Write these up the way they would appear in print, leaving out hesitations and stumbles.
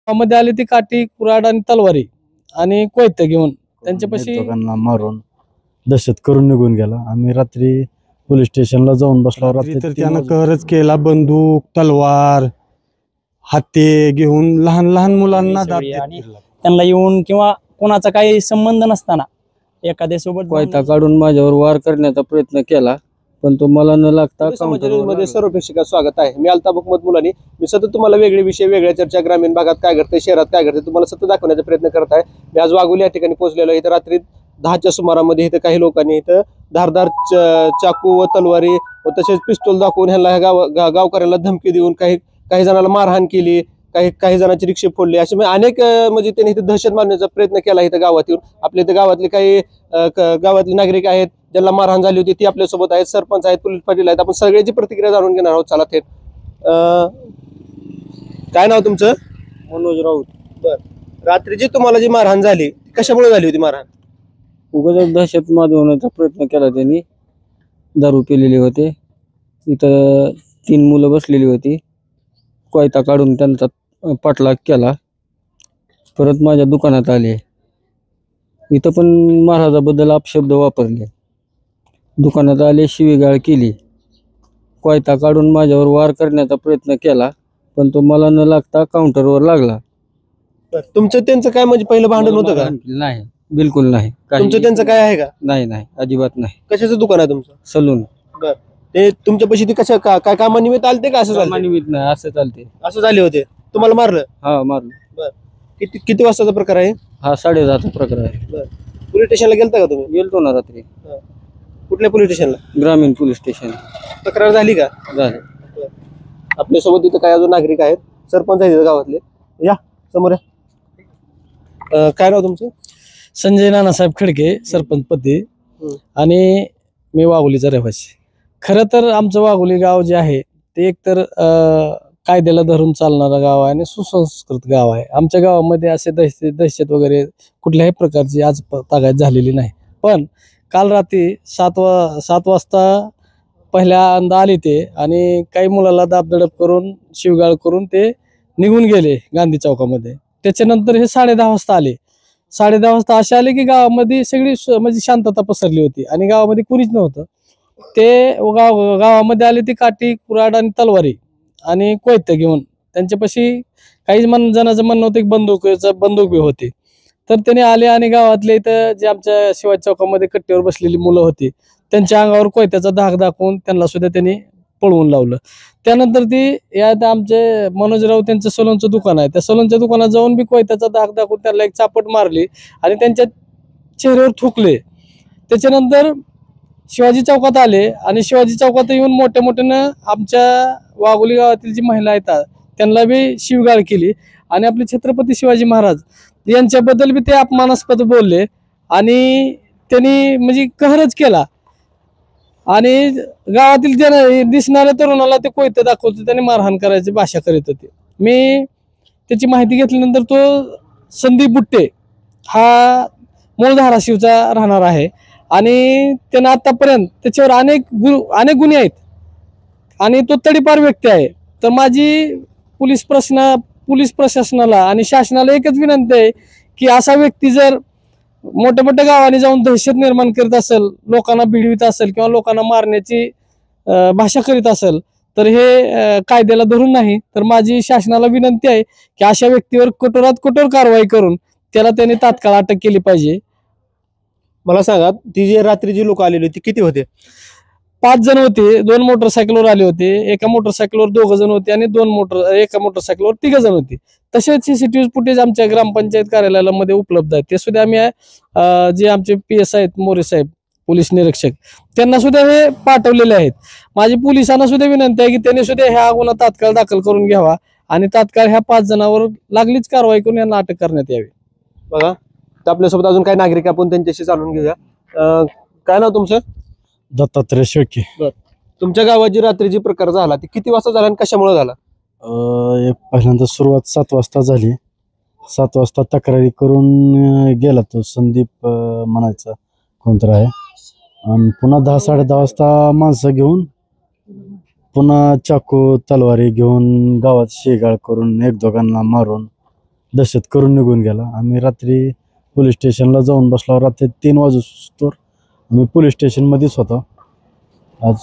मध्ये आली ती काठी कुऱ्हाड आणि तलवारी आणि कोयते घेऊन त्यांच्यापाशी दोघांना मारून दहशत करून निघून गेला। आम्ही रात्री पोलीस स्टेशनला जाऊन बसलो। रात्री तर त्यानं कहरच केला, बंदूक तलवार हत्ती घेऊन लहान लहान मुलांना आणि त्यांना येऊन किंवा कोणाचा काही संबंध नसताना एखाद्या सोबत कोयता काढून माझ्यावर वार करण्याचा प्रयत्न केला, पण तो मला न लागता मध्ये सर्व प्रेक्षकांचं स्वागत आहे। मी अल्ताफ हुकमत मुलानी। मी सतत तुम्हाला वेगळे विषय, वेगळ्या चर्चा, ग्रामीण भागात काय घडते, शहरात काय घडते, तुम्हाला सतत दाखवण्याचा प्रयत्न करत आहे। मी आज वाघोली या ठिकाणी पोहोचलेलो आहे। इथं रात्री 10च्या सुमारामध्ये इथं काही लोकांनी इथं धारदार चाकू व तलवारी व तसेच पिस्तूल दाखवून ह्यांना गावकऱ्यांना धमकी देऊन काही जणांना मारहाण केली, काही जणांची रिक्षा फोडली, असे अनेक म्हणजे त्यांनी इथे दहशत मारण्याचा प्रयत्न केला। इथं गावात येऊन आपल्या इथं गावातले काही गावातले नागरिक आहेत ज्यांना मारहाण झाली होती, ती आपल्यासोबत आहेत, सरपंच आहेत, पोलीस पाटील आहेत। आपण सगळ्याची प्रतिक्रिया जाणून घेणार आहोत। चला थेट काय नाव तुमचं? मनोज राऊत। बर, रात्रीची तुम्हाला जी मारहाण झाली कशामुळे झाली होती मारहाण? उगाच दहशत माजवण्याचा प्रयत्न केला त्यांनी। दारू केलेले होते, इथं 3 मुलं बसलेली होती, कोयता काढून त्यांचा पाठलाग केला। परत माझ्या दुकानात आले, इथं पण महाराजाबद्दल अपशब्द वापरले, दुकानात आले, शिवीगाळ केली, कोयता काढून माझ्यावर वार करण्याचा प्रयत्न केला, पण तो मला न लागता काउंटरवर लागला। तुमचं त्यांचं काय म्हणजे पहिलं भांडण होतं का? नाही, बिलकुल नाही। तुमचं त्यांचं काय आहे का? नाही, अजिबात नाही। कशाचं दुकान आहे तुमचं? सलून। बर, ते तुमच्यापाशी ती कशा काय कामानिमित्त आलते का? असं झालं? कामानिमित्त नाही, असं चालते। असं झाले होते, तुम्हाला मारलं? हा, मारलं। बर, किती वाजताचा प्रकार आहे हा? 10:30 प्रकार आहे। बर, पोलीस स्टेशनला गेलता का तुम्ही? गेलतो ना रात्री। कुठल्या पोलीस स्टेशनला? ग्रामीण पोलीस स्टेशन। तक्रार झाली का? झाले। आपल्यासोबत इथं काय अजून नागरिक आहेत, सरपंच आहेत गावातले, या समोर या। काय नाव तुमचं? संजय नानासाहेब खडके, सरपंच पदी, आणि मी वाघोलीचा रहिवासी। खरं तर आमचं वाघोली गाव जे आहे ते एकतर कायद्याला धरून चालणारं गाव आहे आणि सुसंस्कृत गाव आहे। आमच्या गावामध्ये असे दहशत वगैरे कुठल्याही प्रकारची आज तागायत झालेली नाही। पण काल रात्री 7 वाजता पहिल्यांदा आले ते आणि काही मुलाला दाबदडप करून शिवगाळ करून ते निघून गेले गांधी चौकामध्ये। त्याच्यानंतर हे 10:30 वाजता आले। 10:30 वाजता असे आले की गावामध्ये सगळी म्हणजे शांतता पसरली होती आणि गावामध्ये कुणीच नव्हतं। ते गावामध्ये आले ती काठी कुऱ्हाड आणि तलवारी आणि कोयते घेऊन त्यांच्यापाशी काही जणांचं म्हणणं होतं की बंदूक बी होती। तर त्याने आले आणि गावातले इथं जे आमच्या शिवाजी चौकामध्ये कट्ट्यावर बसलेली मुलं होती त्यांच्या अंगावर कोयत्याचा धाक दाखवून त्यांना सुद्धा त्यांनी पळवून लावलं। त्यानंतर ती यात आमचे मनोज राऊत त्यांचं सलूनचं दुकान आहे, त्या सलूनच्या दुकानात जाऊन बी कोयत्याचा धाक दाखवून त्यांना एक चापट मारली आणि त्यांच्या चेहऱ्यावर थुकले। त्याच्यानंतर शिवाजी चौकात आले आणि शिवाजी चौकात येऊन मोठ्यानं आमच्या वाघोली गावातील जी महिला आहेत त्यांना बी शिवगाळ केली आणि आपले छत्रपती शिवाजी महाराज यांच्याबद्दल बी ते अपमानास्पद बोलले आणि त्यांनी म्हणजे कहरच केला आणि गावातील दिसणाऱ्या तरुणाला ते कोयते दाखवतो त्याने मारहाण करायची भाषा करीत होते। मी त्याची माहिती घेतल्यानंतर तो संदीप बुट्टे हा मूळ धाराशिवचा राहणार आहे आणि त्यानं आतापर्यंत त्याच्यावर अनेक गुन्हे आहेत आणि तो तडीपार व्यक्ती आहे। तर माझी पोलीस प्रशासनाला आणि शासनाला एकच विनंती आहे की असा व्यक्ती जर मोठ्या गावाने जाऊन दहशत निर्माण करीत असेल, लोकांना भिडवित असेल किंवा लोकांना मारण्याची भाषा करीत असेल तर हे कायद्याला धरून नाही। तर माझी शासनाला विनंती आहे की अशा व्यक्तीवर कठोरात कठोर कारवाई करून त्याला त्यांनी तात्काळ अटक केली पाहिजे। मला सांगा, ती जी रात्री जी लोक आलेली होती किती होते? 5 जण होते, 2 मोटरसायकलवर आले होते, एका मोटरसायकलवर 2 जण होते आणि एका मोटरसायकलवर 3 जण होते। तसेच सीसीटीव्ही फुटेज आमच्या ग्रामपंचायत कार्यालयाला मध्ये उपलब्ध आहेत, ते सुद्धा आम्ही जे आमचे PS आहेत मोरे साहेब पोलीस निरीक्षक त्यांना सुद्धा हे पाठवलेले आहेत। माझी पोलिसांना सुद्धा विनंती आहे की त्यांनी सुद्धा ह्या गुन्हा तात्काळ दाखल करून घ्यावा आणि तात्काळ ह्या 5 जणांवर लागलीच कारवाई करून यांना अटक करण्यात यावी। बघा, तर आपल्यासोबत अजून काही नागरिक आपण त्यांच्याशी जाणून घेऊया। काय नाव तुमचं? दत्तात्रय शेळके। तुमच्या गावात जी रात्रीची प्रकार झाला ती किती वाजता झाला आणि कशामुळे झाला? पहिल्यांदा सुरुवात 7 वाजता झाली। 7 वाजता तक्रारी करून गेला तो संदीप म्हणायचा कोणतरी आहे आणि पुन्हा 10-10:30 वाजता माणसं घेऊन पुन्हा चाकू तलवारी घेऊन गावात शिगाळ करून एक दोघांना मारून दहशत करून निघून गेला. आम्ही रात्री पोलीस स्टेशनला जाऊन बसलो. रात्री 3 वाजूस्तोवर आम्ही पोलीस स्टेशनमध्येच होतो. आज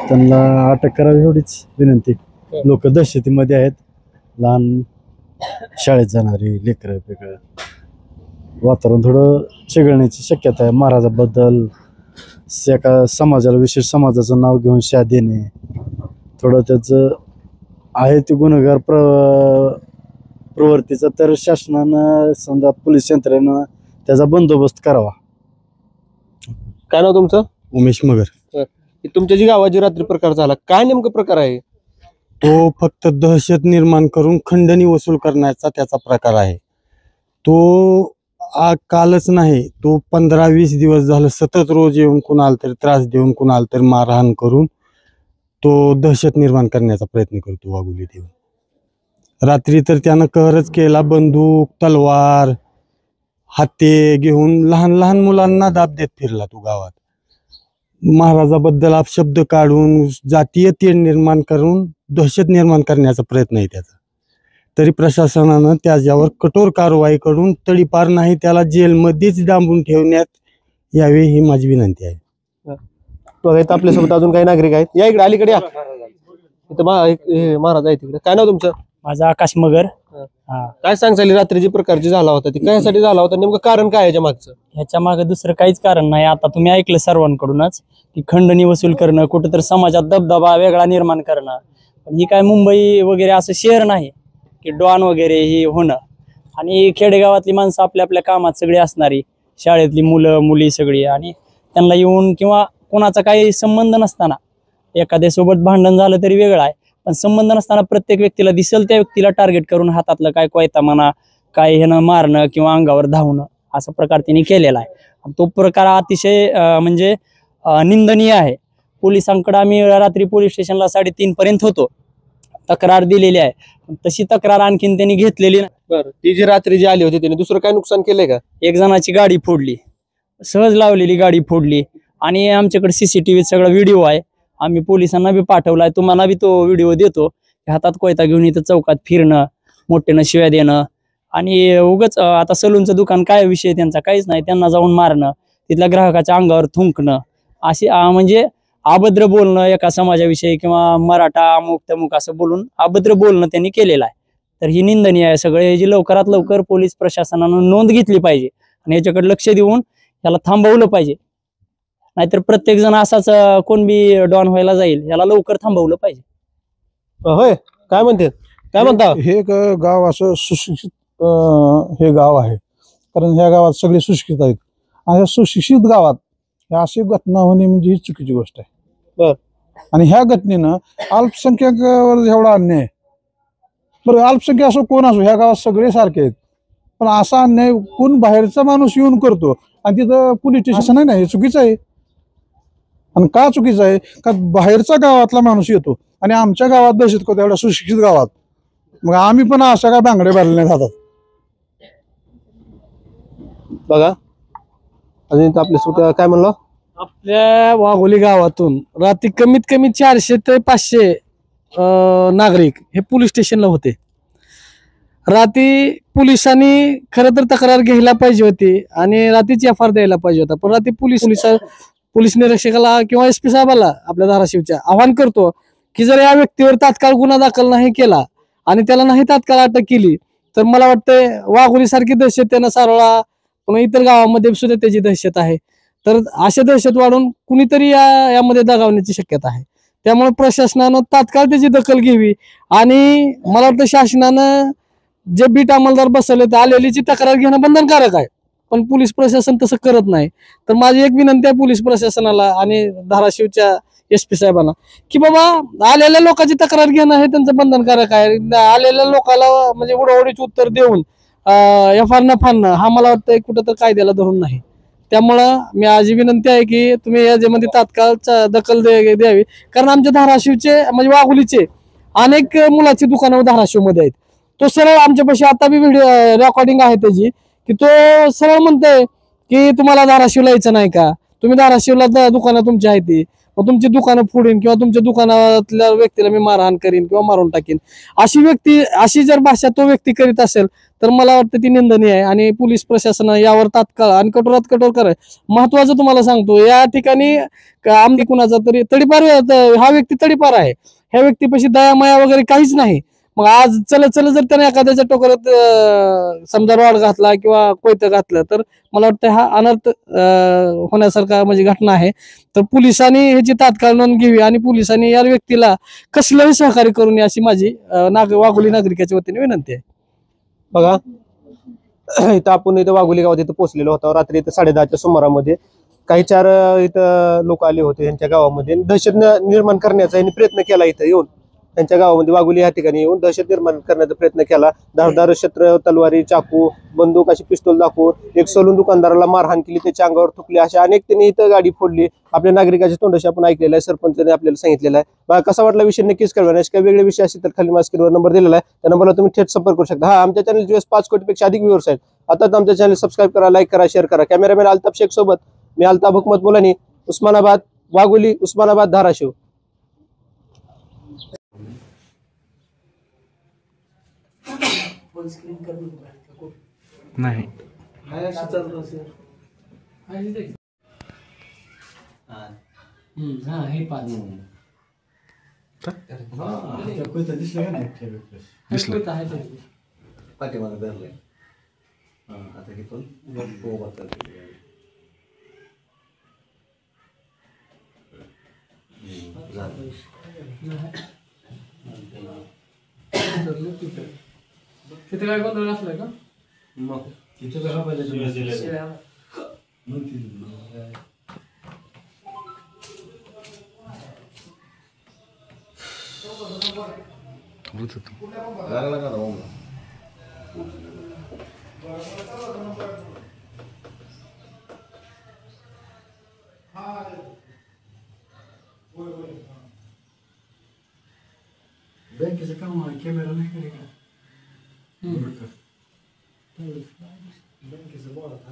त्यांना अटक करावी एवढीच विनंती. लोक दहशतीमध्ये आहेत, लहान शाळेत जाणारी लेकरं वेगळं. वातावरण थोडं चिघळण्याची शक्यता आहे. महाराजाबद्दल एका समाजाला, विशेष समाजाचं नाव घेऊन शा देणे, थोडं त्याचं आहे ते गुन्हेगार प्रवृत्तीचा, तर शासनानं समजा पोलीस यंत्रणेनं त्याचा बंदोबस्त करावा. काय नाव तुमचं? उमेश मगर. तुमच्या जी गावाची रात्री प्रकार झाला, काय नेमकं प्रकार आहे? तो फक्त दहशत निर्माण करून खंडणी वसूल करण्याचा त्याचा प्रकार आहे. तो कालच नाही, तो 15-20 दिवस झालं सतत रोज येऊन कुणाला तरी त्रास देऊन, कुणाला तरी मारहाण करून तो दहशत निर्माण करण्याचा प्रयत्न करतो वाघोलीत येऊन. रात्री तर त्यानं कहरच केला. बंदूक, तलवार, हत्ते घेऊन लहान लहान मुलांना दाब देत फिरला तो गावात. महाराजाबद्दल अपशब्द काढून जातीय तेढ निर्माण करून दहशत निर्माण करण्याचा प्रयत्न आहे त्याचा. तरी प्रशासनानं त्याच्यावर कठोर कारवाई करून तडीपार नाही त्याला जेलमध्येच डांबून ठेवण्यात यावे ही माझी विनंती आहे. बघा इथं आपल्यासोबत अजून काही नागरिक आहेत. या इकडे, अलीकडे या. इथं महाराज आहे तिकडे. काय नाव तुमचं? माझा आकाश मगर. काय सांगताल रात्री जी प्रकारची झाला होता ती कशासाठी झाला होता? नेमकं कारण काय याच्या मागचं? ह्याच्या मागे दुसरं काहीच कारण नाही. आता तुम्ही ऐकलं सर्वांकडूनच की खंडणी वसूल करणं, कुठेतरी समाजात दबदबा वेगळा निर्माण करणं. पण ही काय मुंबई वगैरे असं शहर नाही की डॉन वगैरे ही होणं. आणि खेडेगावातली माणसं आपल्या आपल्या कामात सगळी असणारी, शाळेतली मुलं मुली सगळी, आणि त्यांना येऊन किंवा कोणाचा काही संबंध नसताना, एखाद्यासोबत भांडण झालं तरी वेगळं आहे, पण संबंध नसताना प्रत्येक व्यक्तीला दिसेल त्या व्यक्तीला टार्गेट करून हातातलं काय कोयता म्हणा, काय ह्यानं मारणं किंवा अंगावर धावणं, असा प्रकार त्यांनी केलेला आहे. तो प्रकार अतिशय म्हणजे निंदनीय आहे. पोलिसांकडे आम्ही रात्री पोलीस स्टेशनला 3:30 पर्यंत होतो, तक्रार दिलेली आहे. तशी तक्रार आणखीन त्यांनी घेतलेली नाही. बरं, ती जी रात्री जी आली होती त्यांनी दुसरं काय नुकसान केलंय का? एक जणाची गाडी फोडली, सहज लावलेली गाडी फोडली. आणि आमच्याकडे CCTV सगळा व्हिडिओ आहे. आम्ही पोलिसांना बी पाठवलाय, तुम्हाला बी तो व्हिडिओ देतो. हातात कोयता घेऊन इथं चौकात फिरणं, मोठ्यानं शिव्या देणं, आणि उगाच आता सलूनचं दुकान काय विषय त्यांचा काहीच नाही, त्यांना जाऊन मारणं, तिथल्या ग्राहकाच्या अंगावर थुंकणं, अशी म्हणजे अभद्र बोलणं एका समाजाविषयी किंवा मराठा अमुक तमुक असं बोलून अभद्र बोलणं त्यांनी केलेलं आहे. तर ही निंदनीय आहे. सगळे ह्याची लवकरात लवकर पोलीस प्रशासनानं नोंद घेतली पाहिजे आणि याच्याकडे लक्ष देऊन याला थांबवलं पाहिजे. नाहीतर प्रत्येक जण असाच कोण बी डॉन व्हायला जाईल, याला लवकर थांबवलं पाहिजे. होय, काय म्हणते, काय म्हणता? हे गाव असं सुशिक्षित हे गाव आहे, कारण ह्या गावात सगळे सुशिक्षित आहेत. आणि ह्या सुशिक्षित गावात ह्या अशी घटना होणे म्हणजे ही चुकीची गोष्ट आहे. बर. आणि ह्या घटनेनं अल्पसंख्याकावर एवढा अन्याय. बरं, अल्पसंख्या असो कोण असो, ह्या गावात सगळे सारखे आहेत, पण असा अन्याय कोण बाहेरचा माणूस येऊन करतो आणि तिथं पोलीस स्टेशन नाही ना, हे चुकीचं आहे. आणि का चुकीचं आहे? का बाहेरचा गावातला माणूस येतो आणि आमच्या गावात दहशत करतो, एवढ्या सुशिक्षित गावात. मग आम्ही पण अशा काय बांगडे भरले नाही जातात. बघा अजून आपल्या काय म्हणलं, आपल्या वाघोली गावातून रात्री कमीत कमी 400 ते 500 नागरिक हे पोलीस स्टेशनला होते. रात्री पोलिसांनी खरं तर तक्रार घ्यायला पाहिजे होती आणि रात्रीची FIR द्यायला पाहिजे होता. पण रात्री पोलीस निरीक्षकाला किंवा SP साहेबाला आपल्या धाराशिवच्या आवाहन करतो की जर या व्यक्तीवर तात्काळ गुन्हा दाखल नाही केला आणि त्याला नाही तात्काळ अटक केली तर मला वाटतंय वाघोली सारखी दहशत त्यांना सारोळा पुन्हा इतर गावामध्ये सुद्धा त्याची दहशत आहे. तर अशा दहशत वाढून कुणीतरी यामध्ये दगावण्याची शक्यता आहे. त्यामुळे प्रशासनानं तात्काळ त्याची दखल घ्यावी आणि मला वाटतं शासनानं जे बीट अंमलदार बसवले तर आलेलीची तक्रार घेणं बंधनकारक आहे, पण पोलीस प्रशासन तसं करत नाही. तर माझी एक विनंती आहे पोलीस प्रशासनाला आणि धाराशिवच्या SP साहेबांना की बाबा आलेल्या लोकांची तक्रार घेणं हे त्यांचं बंधनकारक आहे. आलेल्या लोकांना म्हणजे उडवडीचे उत्तर देऊन FIR न फाडणं हा मला वाटतं कुठं तर कायद्याला धरून नाही. त्यामुळं मी आज विनंती आहे की तुम्ही याच्यामध्ये तात्काळ दखल द्यावी, कारण आमच्या धाराशिवचे म्हणजे वाघोलीचे अनेक मुलाची दुकानं धाराशिवमध्ये आहेत. तो सरळ आमच्यापाशी आता बी व्हिडिओ रेकॉर्डिंग आहे त्याची की तो सरळ म्हणतोय की तुम्हाला धाराशिवला यायचं नाही का, तुम्ही धाराशिवला दुकानं तुमची आहे ती, मग तुमची दुकानं फोडीन किंवा तुमच्या दुकानातल्या व्यक्तीला मी मारहाण करीन किंवा मारून टाकीन, अशी जर भाषा तो व्यक्ती करीत असेल तर मला वाटतं ती निंदनीय आहे आणि पोलीस प्रशासन यावर तात्काळ आणि कठोरात कठोर कराय. महत्वाचं तुम्हाला सांगतो, या ठिकाणी आमदी कुणाचा तरी तडीपार, हा व्यक्ती तडीपार आहे, ह्या व्यक्तीपाशी दया माया वगैरे काहीच नाही. मग आज चल जर त्याने एखाद्याच्या टोकरात समजा रॉड घातला किंवा कोयतं घातलं तर मला वाटतं हा अनर्थ होण्यासारखा म्हणजे घटना आहे. तर पोलिसांनी ह्याची तात्काळ नोंद घ्यावी आणि पोलिसांनी या व्यक्तीला कसलंही सहकार्य करू नये अशी माझी वाघोली नागरिकाच्या वतीने विनंती आहे. बघा इथं आपण इथं वाघोली गावात इथं पोहोचलेलो होतो रात्री इथं 10:30च्या सुमारामध्ये. काही 4 इथं लोक आले होते त्यांच्या गावामध्ये, दहशत निर्माण करण्याचा यांनी प्रयत्न केला. इथं येऊन त्यांच्या गावामध्ये वाघोली या ठिकाणी येऊन दहशत निर्माण करण्याचा प्रयत्न केला. धारदार शस्त्र, तलवारी, चाकू, बंदूक अशी पिस्तूल दाखवून एक सलून दुकानदाराला मारहाण केली, त्याच्या अंगावर थुकली, अशा अनेक त्यांनी इथं गाडी फोडली. आपल्या नागरिकाच्या तोंडाशी आपण ऐकलेलं आहे, सरपंचाने आपल्याला सांगितलेलं आहे. बघा कसा वाटला विषय नक्कीच कळवा. काही वेगळे विषय असतील तर खाली माझ्या स्क्रीनवर नंबर दिलेला आहे, त्या नंबरला तुम्ही थेट संपर्क करू शकता. हा, आमच्या चॅनल 5 कोटीपेक्षा अधिक व्ह्यूअर्स आहेत. आता आमच्या चॅनल सबस्क्राईब करा, लाईक करा, शेअर करा. कॅमेरामॅन अल्ताफ शेख सोबत मी अल्ताफ हुकमत मुलानी, उस्मानाबाद, वाघोली, उस्मानाबाद, धाराशिव. नाही पाठीमागे धरलंय. आता तिथून तिथे काय गोंधळ असलाय का? मग तिथं कसा पाहिजे बँकेचं काम आहे, कॅमेरा नाही करे का? बँकेचं बोलत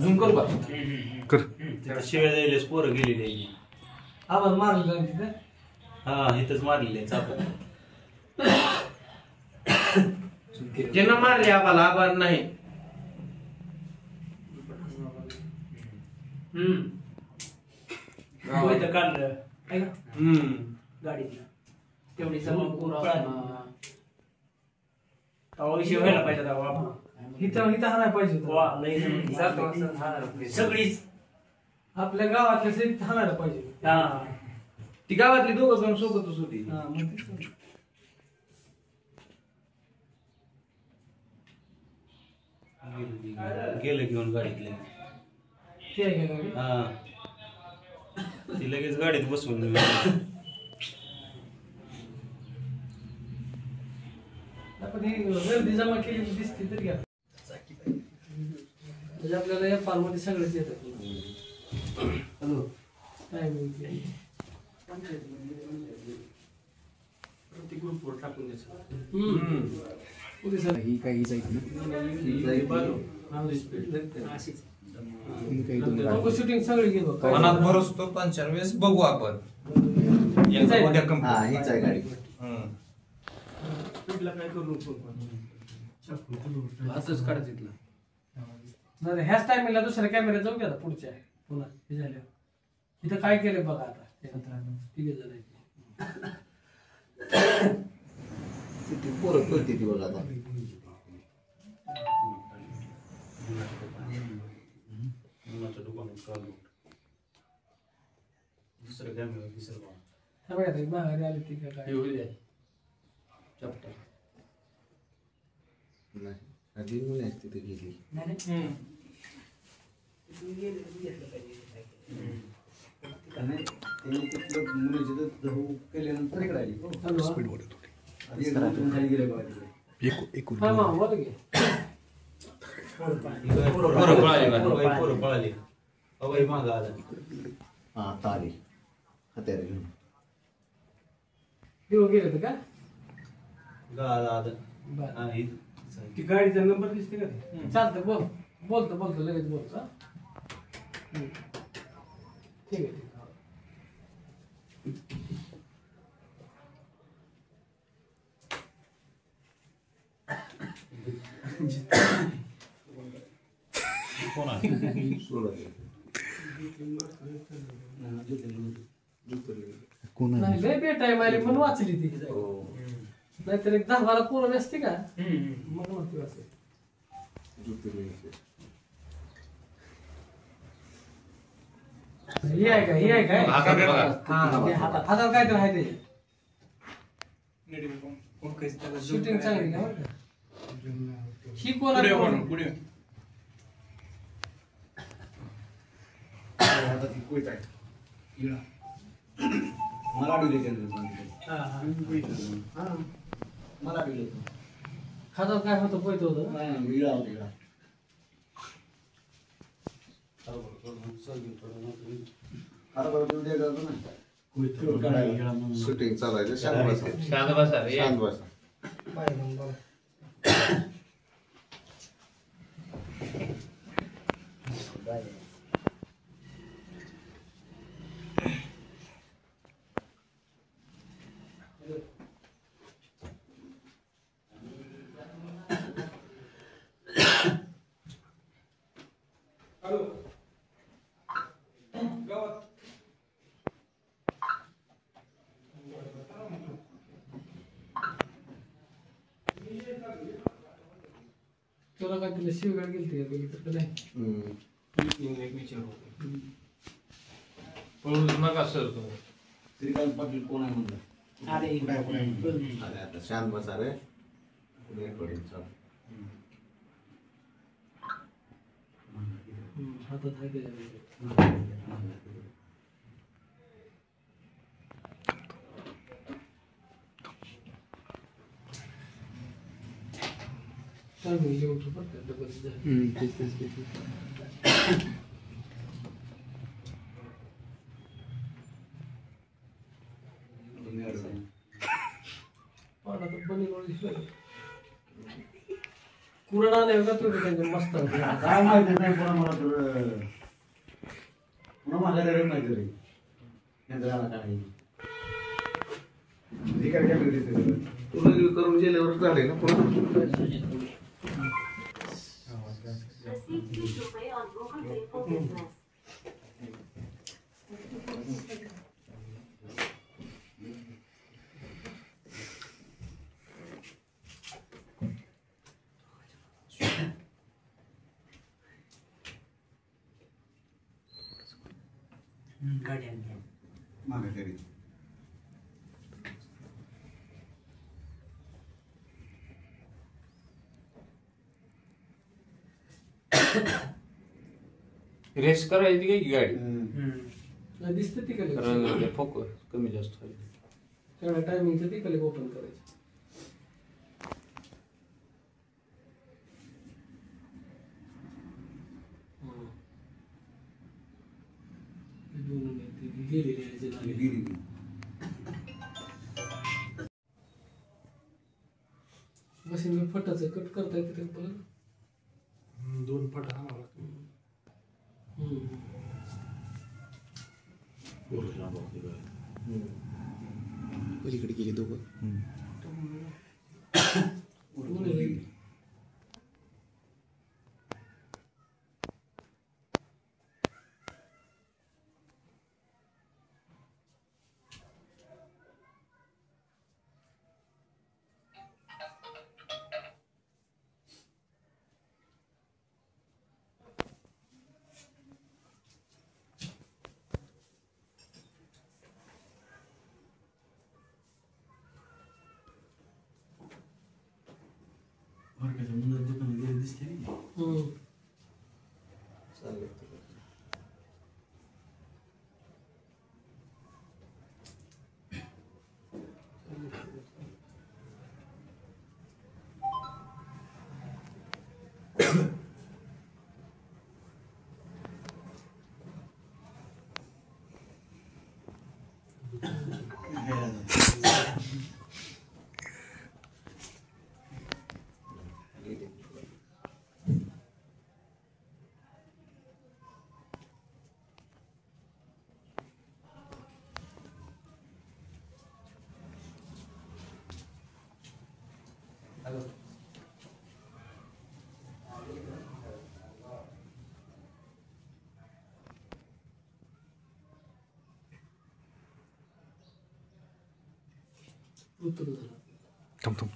झूम करू का? शिवाय जायलेस पोरं गेलेली. आवाज मारला तिथे. हा, इथंच मारलेले ज्यांना मारले आम्हाला आभार नाही. काढलं गाडीतलं तेवढी विषय व्हायला पाहिजे. इथं हाणायला पाहिजे सगळीच आपल्या गावातल्या हाणायला पाहिजे. ती गावातली दोघं जण सोबतच होती. गेलं घेऊन गाडीतले. हा, ती लगेच गाडीत बसवून आपण ही गर्दी जमा केली दिसते तरी म्हणजे आपल्याला या फार्ममध्ये सगळेच येतात. काय ग्रुपवर टाकून द्यायचं. ही काही जायचं शूटिंग सगळे घेतो. मनात भरोस तो 95 बघू आपण. हीच आहे गाडी. काय करू असंच काढ तिथलं. ह्याच टायमिंगला दुसऱ्या कॅमेऱ्यात जाऊ घ्या पुढच्या पुन्हा हे झाल्यावर. इथं काय केलंय बघा आता तिघे जण पोरं करते ती बघा आता. दुसरं कॅमेरा दिसलं माघारी आली ती काय नाही आधी मुली असते तिथे गेली. त्यांनी तिथलं मुलीची धू केल्यानंतर इकडे आली. स्पीड वाढत होती. गेले पोरं पळाली. अवय माग आला. हा आता आली हत्यार घेऊन. गेले का ती ती गाडीचा नंबर दिसते का? चालतं बोल. बोलतो बोलतो लगेच बोलतो हा? ठीक आहे ठीक आहे. नाही लय बेट आहे मायले म्हणून वाचली ती नाहीतर एक 10-12 पोरं नसते का मग नव्हती वाचली. ही आहे का ही आहे काय हातात काय तर आहे ते शूटिंग चांगली का बरं का? ही कोण हातात काय होतं पोहत होतं शूटिंग चालायचं शांत बसा. तुला काय तुला शिवगाड गेलती का बघितलं का नाही? नका सर तुम्ही श्रीकांत पाटील कोण आहे म्हणलं? आता शांत बसा रे. हातात आहे त्याच्या चांगली जेवतो बरं का पाला तर बनीवर दिसलं कुरडा नाही का तुम्ही त्यांच्या मस्त काय माहिती नाही पुन्हा मला तर पुन्हा माझ्या रेड नाही तरी काय करून गेल्यावर झाले ना पुन्हा मागे तरी रेस करायची काय गाडी दिसतं ती कधी कारण फोकस कमी जास्त व्हायचं. तेवढ्या टायमिंगचं ती कधी ओपन करायचं मशीन मी फटाचं कट करता येते ते परत 2 फट आणावं लागतं. पलीकडे गेले दोघं थांब थांब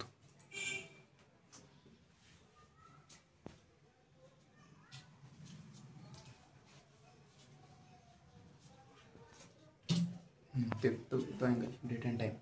ते तो अँगल डेट अँड टाईम.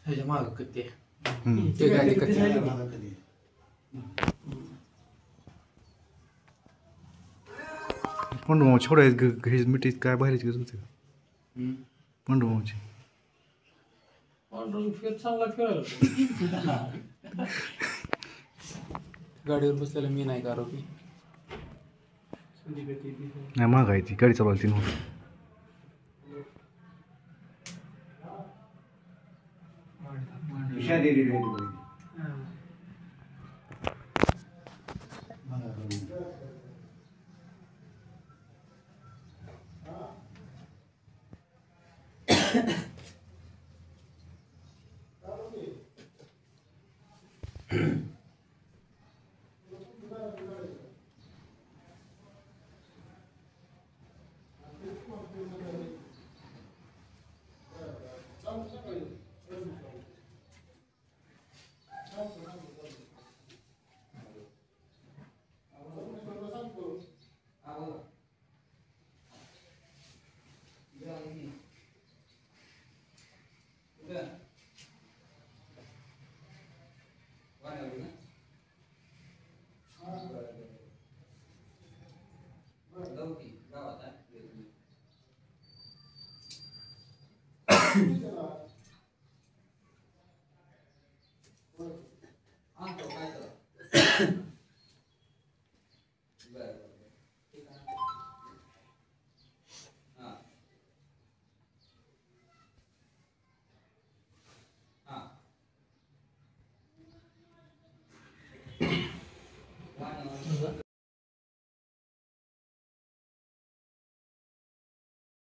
ह्याच्या मागं कधी ते गाडी कधी पांडुमाची थोड्या घरी मिठी काय बाहेरची घेत होते पांडुमाची. गाडीवर बसलेला मी नाही का आरोपी. नाही माग आहे ती गाडी चालवायला ती नव्हती. खिशा दिलेली आहे ती.